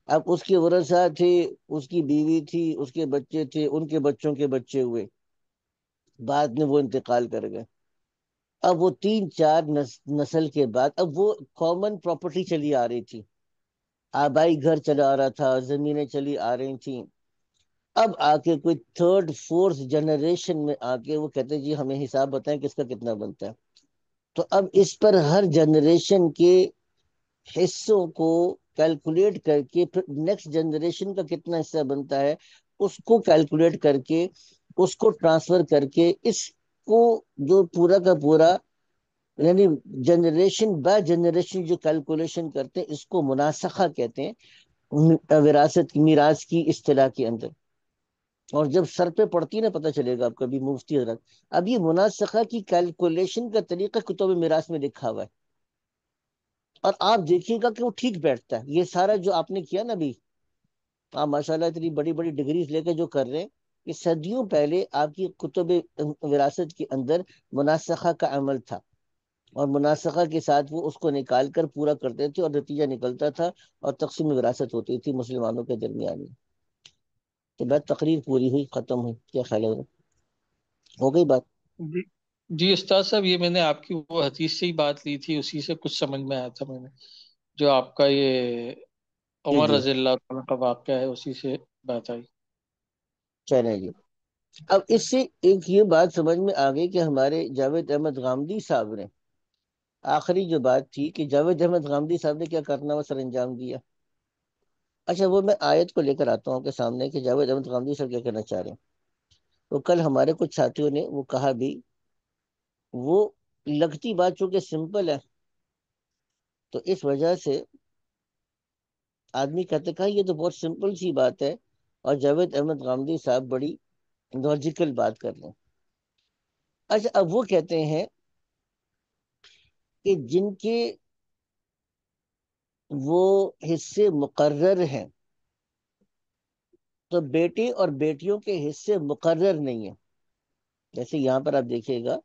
اب اس کے ورثات تھے، اس کی بیوی تھی، اس کے بچے تھے، ان کے بچوں کے بچے ہوئے، بعد میں وہ انتقال کر گئے. اب وہ 3 4 نسل کے بعد اب وہ کامن پراپرٹی چلی آ رہی تھی، آبائی گھر چلا آ رہا تھا، زمینیں چلی آ رہی تھیں. اب آ کے کوئی 3rd 4th جنریشن میں آ کے وہ کہتے ہیں جی ہمیں حساب بتائیں کس کا کتنا بنتا ہے. تو اب اس پر ہر جنریشن کے حصوں کو کیلکولیٹ کر کے، پھر نیکسٹ جنریشن کا کتنا حصہ بنتا ہے اس کو کیلکولیٹ کر کے، اس کو ٹرانسفر کر کے، اس کو جو پورا کا پورا، یعنی جنریشن بائی جنریشن جو کیلکولیشن کرتے ہیں، اس کو مناسخہ کہتے ہیں وراثت میراث کی اصطلاح کے اندر. اور جب سر پہ پڑتی ہے نا، پتہ چلے گا آپ کبھی مفتی حضرت. اب یہ مناسخہ کی کیلکولیشن کا طریقہ کتب میراث میں لکھا ہوا ہے، اور آپ دیکھیے گا کہ وہ ٹھیک بیٹھتا ہے. یہ سارا جو آپ نے کیا نا ابھی، آپ ماشاء اللہ اتنی بڑی بڑی ڈگریز لے کے جو کر رہے ہیں، کہ صدیوں پہلے آپ کی کتب وراثت کے اندر مناسخہ کا عمل تھا، اور مناسخہ کے ساتھ وہ اس کو نکال کر پورا کرتے تھے، اور نتیجہ نکلتا تھا، اور تقسیم وراثت ہوتی تھی مسلمانوں کے درمیان میں. تو بات تقریر پوری ہوئی، ختم ہوئی. کیا خیال ہے؟ ہو گئی بات؟ جی جی استاد صاحب، یہ میں نے آپ کی وہ حدیث سے ہی بات لی تھی، اسی سے کچھ سمجھ میں آیا تھا میں نے، جو آپ کا یہ جی عمر جی، رضی اللہ عنہ کا واقعہ ہے، اسی سے بات آئی. چلیں جی. اب اس سے ایک یہ بات سمجھ میں آ گئی کہ ہمارے جاوید احمد غامدی صاحب نے، آخری جو بات تھی کہ جاوید احمد غامدی صاحب نے کیا کرنا وہ سر انجام دیا. اچھا وہ میں آیت کو لے کر آتا ہوں آپ کے سامنے کہ جاوید احمد غامدی صاحب کیا کہنا چاہ رہے ہیں. تو کل ہمارے کچھ ساتھیوں نے وہ کہا بھی، وہ لگتی بات چونکہ سمپل ہے، تو اس وجہ سے آدمی کہتے کہا یہ تو بہت سمپل سی بات ہے، اور جاوید احمد غامدی صاحب بڑی لاجیکل بات کر رہے ہیں. اچھا اب وہ کہتے ہیں کہ جن کے وہ حصے مقرر ہیں، تو بیٹے اور بیٹیوں کے حصے مقرر نہیں ہیں. جیسے یہاں پر آپ دیکھیے گا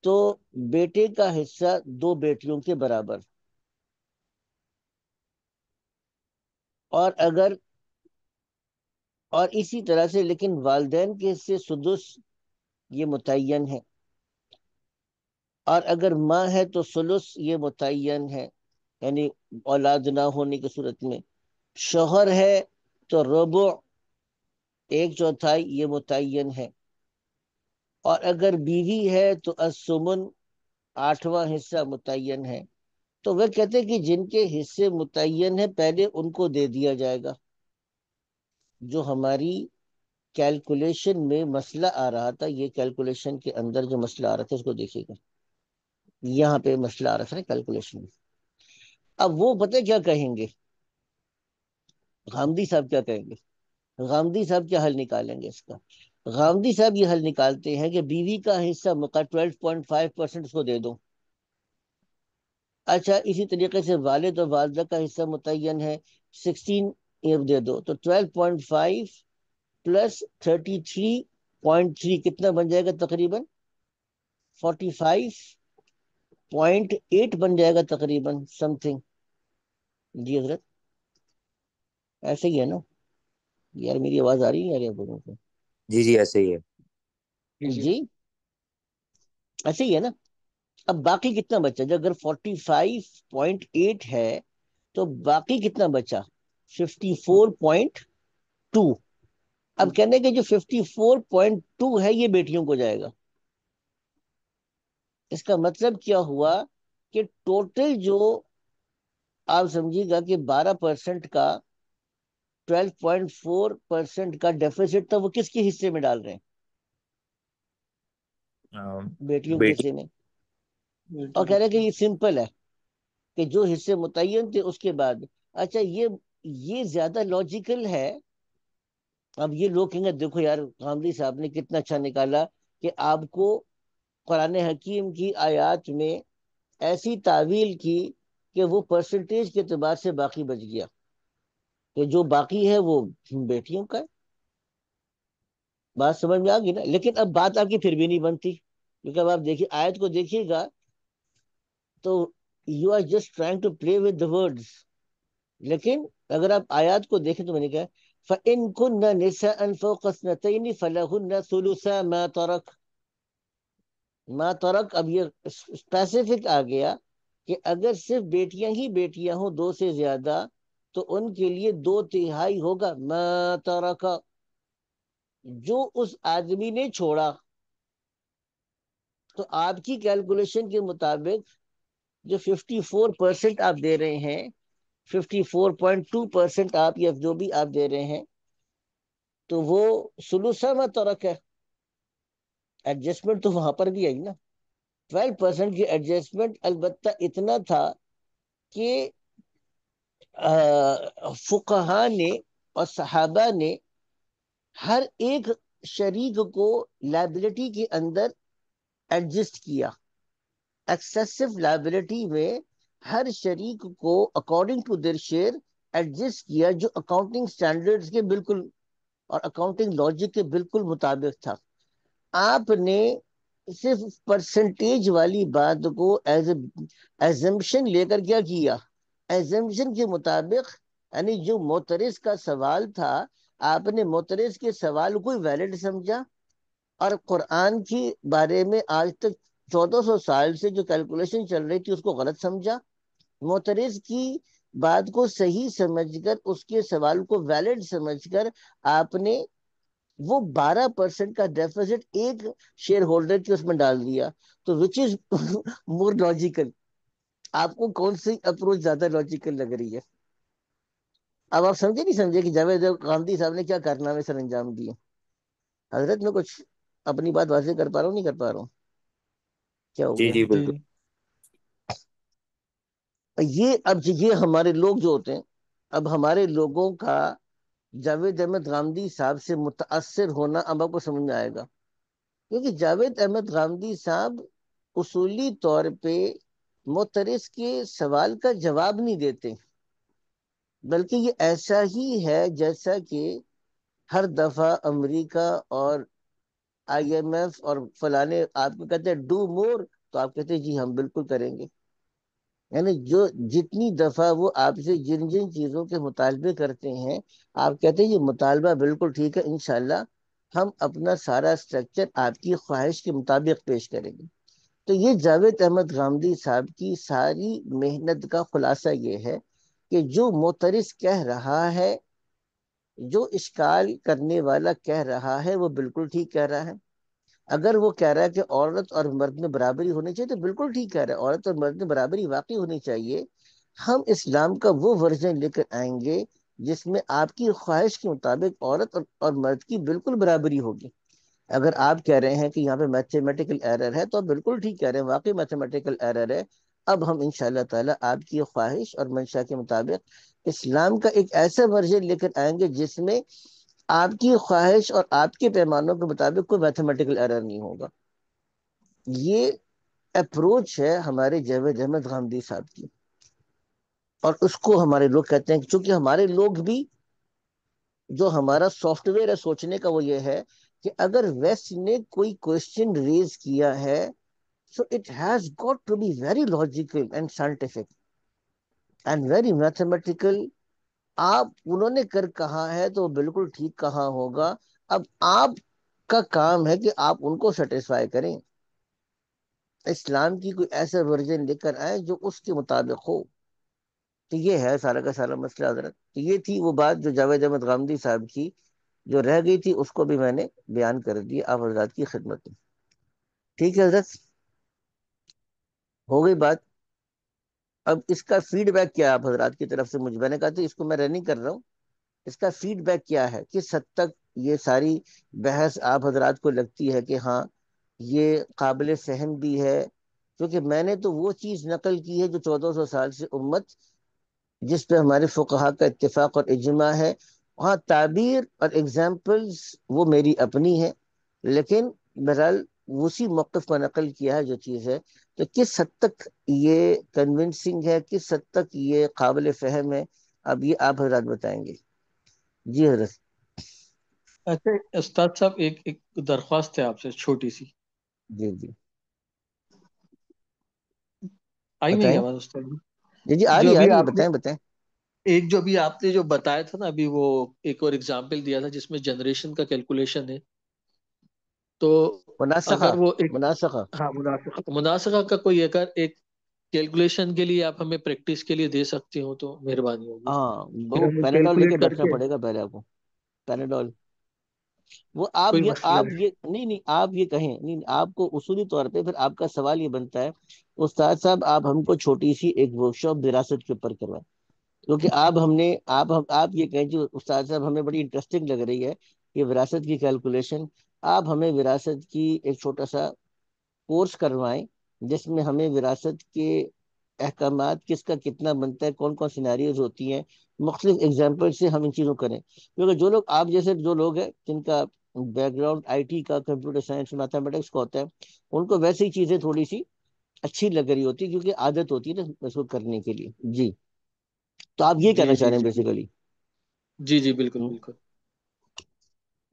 تو بیٹے کا حصہ 2 بیٹیوں کے برابر، اور اسی طرح سے لیکن والدین کے حصے سدس یہ متعین ہے، اور اگر ماں ہے تو ثلث یہ متعین ہے، یعنی اولاد نہ ہونے کی صورت میں. شوہر ہے تو ربع 1/4 یہ متعین ہے، اور اگر بیوی ہے تو الثمن 8واں حصہ متعین ہے. تو وہ کہتے ہیں کہ جن کے حصے متعین ہیں پہلے ان کو دے دیا جائے گا. جو ہماری کیلکولیشن میں مسئلہ آ رہا تھا، یہ کیلکولیشن کے اندر جو مسئلہ آ رہا تھا اس کو دیکھیے گا، یہاں پہ مسئلہ آ رہا تھا نا کیلکولیشن میں. اب وہ پتہ کیا کہیں گے، غامدی صاحب کیا کہیں گے؟ غامدی صاحب کیا حل نکالیں گے اس کا؟ غامدی صاحب یہ حل نکالتے ہیں کہ بیوی کا حصہ 12.5% اس کو دے دو. اچھا اسی طریقے سے والد اور والدہ کا حصہ متعین ہے 16 دے دو، تو 12.5 پلس 33.3 کتنا بن جائے گا؟ تقریباً 45.8 بن جائے گا تقریباً سم تھنگ. جی حضرت ایسے ہی ہے نا؟ یار میری آواز آ رہی ہے یار آپ لوگوں کو؟ جی جی ایسے ہی ہے. جی ایسے ہی ہے نا. اب باقی کتنا بچا؟ جو اگر 45.8 ہے تو باقی کتنا بچا؟ 54.2. اب کہنے کہ جو 54.2 ہے یہ بیٹیوں کو جائے گا. اس کا مطلب کیا ہوا کہ ٹوٹل جو آپ سمجھیے گا کہ 12% کا 12.4% کا ڈیفیسٹ تھا وہ کس کے حصے میں ڈال رہے ہیں؟ بیٹیوں کے بیٹی حصے میں. اور کہہ رہے ہیں کہ یہ سمپل ہے کہ جو حصے متعین تھے اس کے بعد. اچھا یہ زیادہ لاجیکل ہے. اب یہ لوگ کہیں گے دیکھو یار غامدی صاحب نے کتنا اچھا نکالا کہ آپ کو قرآن حکیم کی آیات میں ایسی تعویل کی کہ وہ پرسنٹیج کے اعتبار سے باقی بچ گیا، کہ جو باقی ہے وہ بیٹیوں کا ہے. بات سمجھ میں آ گئی نا؟ لیکن اب بات آپ کی پھر بھی نہیں بنتی، کیونکہ اب آپ دیکھیے آیت کو دیکھیے گا تو you are just trying to play with the words. لیکن اگر آپ آیات کو دیکھیں تو میں نے کہا فَإِن كُنَّ نِسَاءً فَوْقَ اثْنَتَيْنِ فَلَهُنَّ ثُلُثَا مَا تَرَكَ. ما ترک اب یہ اسپیسیفک آ گیا کہ اگر صرف بیٹیاں ہی بیٹیاں ہوں 2 سے زیادہ تو ان کے لیے 2/3 ہوگا ما ترک، جو اس آدمی نے چھوڑا. تو آپ کی کیلکولیشن کے مطابق جو 54% آپ دے رہے ہیں، 54.2% آپ یا جو بھی آپ دے رہے ہیں، تو وہ ثلثا ما ترک ہے. ایڈجسٹمنٹ تو وہاں پر بھی آئی نا. 12% کی ایڈجسٹمنٹ البتہ اتنا تھا کہ فقہا نے اور صحابہ نے ہر ایک شریک کو لائبلٹی کے اندر ایڈجسٹ کیا. ایکسیسو لائبلٹی میں ہر شریک کو according to their share adjust کیا، جو اکاؤنٹنگ سٹینڈرڈز کے بالکل اور اکاؤنٹنگ لاجک کے بالکل مطابق تھا. آپ نے صرف پرسنٹیج والی بات کو ایزمپشن لے کر کیا کیا؟ ایزمپشن کے مطابق، یعنی جو معترض کا سوال تھا آپ نے معترض کے سوال کو ویلڈ سمجھا، اور قرآن کے بارے میں آج تک 1400 سال سے جو کیلکولیشن چل رہی تھی اس کو غلط سمجھا. معترض کی بات کو صحیح سمجھ کر اس کے سوال کو ویلڈ سمجھ کر آپ نے وہ 12% کا ڈیفیسٹ ایک شیئر ہولڈر کے اس میں ڈال دیا. تو وچ از مور لاجیکل؟ آپ کو کون سی اپروچ زیادہ لاجیکل لگ رہی ہے؟ اب آپ سمجھے نہیں سمجھے کہ جاوید غامدی صاحب نے کیا کارنامے سر انجام دیے؟ حضرت میں کچھ اپنی بات واضح کر پا رہا ہوں نہیں کر پا رہا ہوں؟ کیا ہو جی گیا؟ جی بالکل. یہ ہمارے لوگ جو ہوتے ہیں، اب ہمارے لوگوں کا جاوید احمد غامدی صاحب سے متاثر ہونا اب آپ کو سمجھ میں آئے گا. کیونکہ جاوید احمد غامدی صاحب اصولی طور پہ معترض کے سوال کا جواب نہیں دیتے، بلکہ یہ ایسا ہی ہے جیسا کہ ہر دفعہ امریکہ اور IMF اور فلانے آپ کو کہتے ہیں ڈو مور، تو آپ کہتے ہیں جی ہم بالکل کریں گے. یعنی جو جتنی دفعہ وہ آپ سے جن جن چیزوں کے مطالبے کرتے ہیں، آپ کہتے ہیں یہ مطالبہ بالکل ٹھیک ہے، انشاءاللہ ہم اپنا سارا اسٹرکچر آپ کی خواہش کے مطابق پیش کریں گے. تو یہ جاوید احمد غامدی صاحب کی ساری محنت کا خلاصہ یہ ہے کہ جو معترض کہہ رہا ہے، جو اشکال کرنے والا کہہ رہا ہے، وہ بالکل ٹھیک کہہ رہا ہے. اگر وہ کہہ رہا ہے کہ عورت اور مرد میں برابری ہونی چاہیے، تو بالکل ٹھیک کہہ رہا ہے، عورت اور مرد میں برابری واقعی ہونی چاہیے. ہم اسلام کا وہ ورژن لے کر آئیں گے جس میں آپ کی خواہش کے مطابق عورت اور مرد کی بالکل برابری ہوگی. اگر آپ کہہ رہے ہیں کہ یہاں پہ میتھمیٹیکل ایرر ہے، تو آپ بالکل ٹھیک کہہ رہے ہیں، واقعی میتھمیٹیکل ایرر ہے. اب ہم انشاءاللہ تعالیٰ آپ کی خواہش اور منشا کے مطابق اسلام کا ایک ایسا ورژن لے کر آئیں گے جس میں آپ کی خواہش اور آپ کے پیمانوں کے مطابق کوئی میتھمیٹیکل ایرر نہیں ہوگا. یہ اپروچ ہے ہمارے جاوید احمد غامدی صاحب کی، اور اس کو ہمارے لوگ کہتے ہیں. چونکہ ہمارے لوگ بھی، جو ہمارا سافٹ ویئر ہے سوچنے کا، وہ یہ ہے کہ اگر ویسٹ نے کوئی کوشچن ریز کیا ہے، so it has got to be very logical and scientific and very mathematical. آپ انہوں نے کر کہا ہے تو بالکل ٹھیک کہا ہوگا. اب آپ کا کام ہے کہ آپ ان کو سیٹسفائی کریں، اسلام کی کوئی ایسا ورژن لے کر آئے جو اس کے مطابق ہو. تو یہ ہے سارا کا سارا مسئلہ حضرت. تو یہ تھی وہ بات جو جاوید احمد غامدی صاحب کی جو رہ گئی تھی، اس کو بھی میں نے بیان کر دی آپ حضرات کی خدمت میں. ٹھیک ہے حضرت، ہو گئی بات. اب اس کا فیڈ بیک کیا ہے آپ حضرات کی طرف سے؟ میں نے کہا تھا اس کو میں رننگ کر رہا ہوں، اس کا فیڈ بیک کیا ہے؟ کس حد تک یہ ساری بحث آپ حضرات کو لگتی ہے کہ ہاں یہ قابل فہم بھی ہے؟ کیونکہ میں نے تو وہ چیز نقل کی ہے جو 1400 سال سے امت، جس پہ ہمارے فقہا کا اتفاق اور اجماع ہے. وہاں تعبیر اور ایگزامپلز وہ میری اپنی ہے، لیکن بہرحال اسی موقف کا نقل کیا ہے جو چیز ہے. تو کس حد تک یہ کنونسنگ ہے، کس حد تک یہ قابل فہم ہے، اب یہ آپ حضرات بتائیں گے. جی حضرت. اچھا استاد صاحب، ایک درخواست ہے آپ سے چھوٹی سی. جی جی آئی میری بتائیں. آواز استاد جی؟ جی جی آ جو رہی ابھی ہے، آپ نے بتائیں بتائیں. ایک جو ابھی آپ نے جو بتایا تھا نا ابھی، وہ ایک اور اگزامپل دیا تھا جس میں جنریشن کا کیلکولیشن ہے. تو مناسخہ. اگر وہ ایک، مناسخہ. ہاں مناسخہ کا کوئی اگر ایک کیلکولیشن کے لیے آپ ہمیں پریکٹس کے لیے دے سکتے ہو تو مہربانی ہوگی. ہاں، پھر وہ ہم پیناڈول لے کے کیلکولیٹ کر بیٹھنا کے، پڑے گا پہلے آپ کو. پیناڈول. وہ کوئی مسئلہ آپ نہیں. یہ نہیں نہیں آپ یہ کہیں نہیں، آپ کو اصولی طور پہ پھر آپ کا سوال یہ بنتا ہے استاد صاحب آپ ہم کو چھوٹی سی ایک ورک شاپ وراثت کے اوپر کروائیں. کیونکہ آپ یہ کہیں جو استاد صاحب ہمیں بڑی انٹرسٹنگ لگ رہی ہے یہ وراثت کی کیلکولیشن. آپ ہمیں وراثت کی ایک چھوٹا سا کورس کروائیں جس میں ہمیں وراثت کے احکامات، کس کا کتنا بنتا ہے، کون کون سیناریوز ہوتی ہیں، مختلف ایگزامپل سے ہم ان چیزوں کریں. کیونکہ جو لوگ آپ جیسے جو لوگ ہیں جن کا بیک گراؤنڈ IT کا، کمپیوٹر سائنس، میتھمیٹکس کا ہوتا ہے، ان کو ویسے ہی چیزیں تھوڑی سی اچھی لگ رہی ہوتی ہے کیونکہ عادت ہوتی ہے نا اس کو کرنے کے لیے. جی تو آپ یہ جی کہنا چاہ جی رہے ہیں جی بیسیکلی. جی جی بالکل بالکل.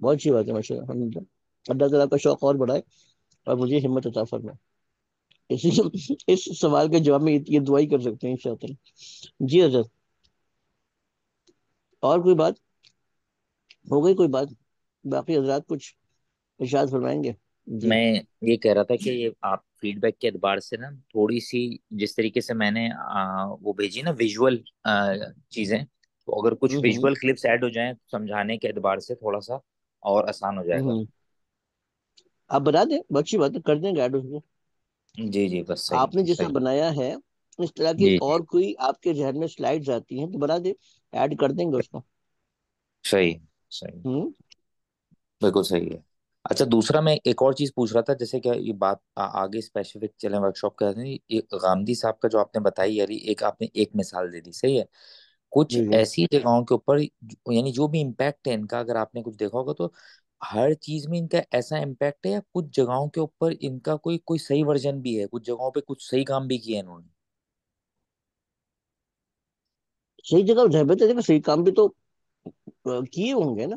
بہت اچھی بات ہے ماشاء اللہ، الحمد للہ. اللہ تعالیٰ کا شوق اور بڑھائے اور مجھے ہمت عطا فرمائے. اس سوال کے جواب میں یہ دعا ہی کر سکتے ہیں انشاءاللہ. جی حضرت، اور کوئی بات ہو گئی؟ کوئی بات باقی حضرات کچھ ارشاد فرمائیں گے؟ جی میں یہ کہہ رہا تھا کہ یہ آپ فیڈ بیک کے اعتبار سے نا تھوڑی سی، جس طریقے سے میں نے وہ بھیجی نا ویژول چیزیں، تو اگر کچھ ہوں ویژول کلپس ایڈ ہو جائیں تو سمجھانے کے اعتبار سے تھوڑا سا اور آسان ہو جائے گا. ہوں آپ بتا دیں، بہت اچھی بات ہے، کر دیں گے ایڈ اس کو. جی جی بس صحیح آپ نے جیسا صحیح. بنایا ہے اس طرح کی جی اور کوئی آپ کے ذہن میں سلائڈز آتی ہیں تو بنا دیں، ایڈ کر دیں گے اس کو. صحیح صحیح. ہوں بالکل صحیح ہے. اچھا دوسرا میں ایک اور چیز پوچھ رہا تھا، جیسے کہ یہ بات آگے اسپیسیفک چلیں ورک شاپ کا ہے، یہ غامدی صاحب کا جو آپ نے بتائی یاری، ایک آپ نے ایک مثال دے دی صحیح ہے. کچھ جی جی ایسی جگہوں کے اوپر یعنی جو بھی امپیکٹ ہے ان کا، اگر آپ نے کچھ دیکھا ہوگا تو ہر چیز میں ان کا ایسا امپیکٹ ہے، یا کچھ جگہوں کے اوپر ان کا کوئی صحیح ورژن بھی ہے، کچھ جگہوں پہ کچھ صحیح کام بھی کیا ہے انہوں نے. صحیح جگہ جہبت ہے، صحیح کام بھی تو کیے ہوں گے نا.